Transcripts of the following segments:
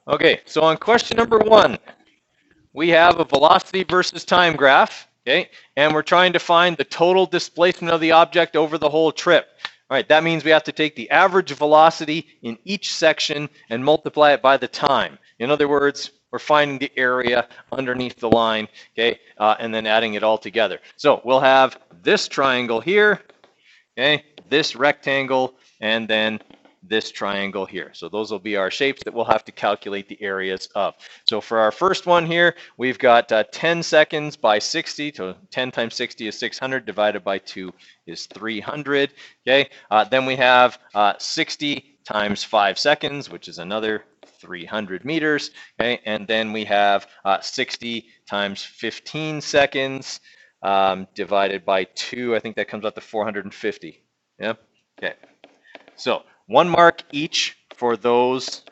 Okay, so on question number 1, we have a velocity versus time graph, okay? And we're trying to find the total displacement of the object over the whole trip. All right, that means we have to take the average velocity in each section and multiply it by the time. In other words, we're finding the area underneath the line, okay, and then adding it all together. So we'll have this triangle here, okay, this rectangle, and then this triangle here. So those will be our shapes that we'll have to calculate the areas of. So for our first one here, we've got 10 seconds by 60. So 10 times 60 is 600, divided by 2 is 300. Okay, then we have 60 times 5 seconds, which is another 300 meters. Okay, and then we have 60 times 15 seconds divided by 2. I think that comes out to 450. Yeah. Okay. So 1 mark each for those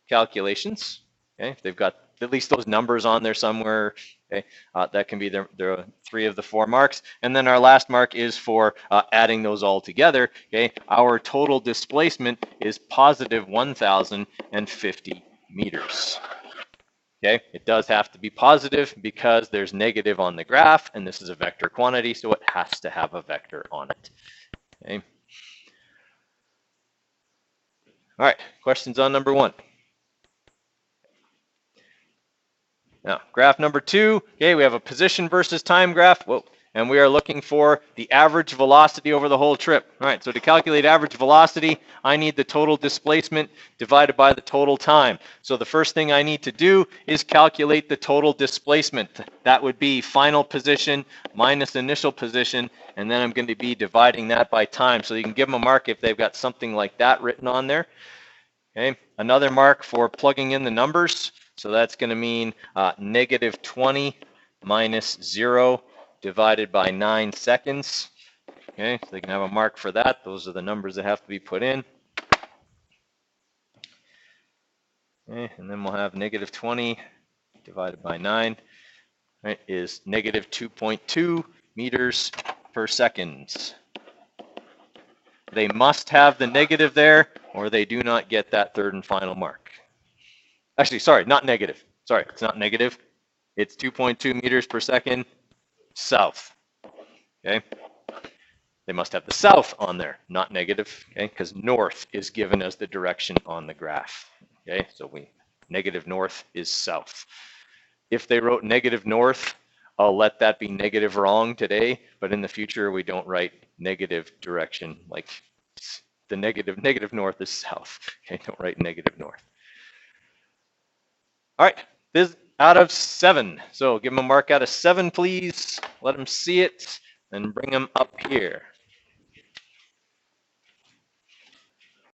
calculations. Okay, if they've got at least those numbers on there somewhere, okay, that can be the 3 of the 4 marks. And then our last mark is for adding those all together. Okay, our total displacement is positive 1,050 meters. Okay, it does have to be positive because there's negative on the graph, and this is a vector quantity, so it has to have a vector on it. Okay. All right, questions on number 1. Now, graph number 2, okay, we have a position versus time graph. Whoa. And we are looking for the average velocity over the whole trip. All right, so to calculate average velocity, I need the total displacement divided by the total time. So the first thing I need to do is calculate the total displacement. That would be final position minus initial position, and then I'm going to be dividing that by time. So you can give them a mark if they've got something like that written on there. Okay, another mark for plugging in the numbers. So that's going to mean negative 20 minus 0 divided by 9 seconds. Okay, so they can have a mark for that. Those are the numbers that have to be put in. Okay, and then we'll have negative 20 divided by 9, right, is negative 2.2 meters per second. They must have the negative there, or they do not get that third and final mark. Actually, sorry, not negative. Sorry, it's not negative. It's 2.2 meters per second south. Okay. They must have the south on there, not negative, okay, because north is given as the direction on the graph. Okay, so negative north is south. If they wrote negative north, I'll let that be negative wrong today, but in the future we don't write negative direction, like the negative north is south. Okay, don't write negative north. All right, this out of 7. So give them a mark out of 7, please. Let them see it and bring them up here.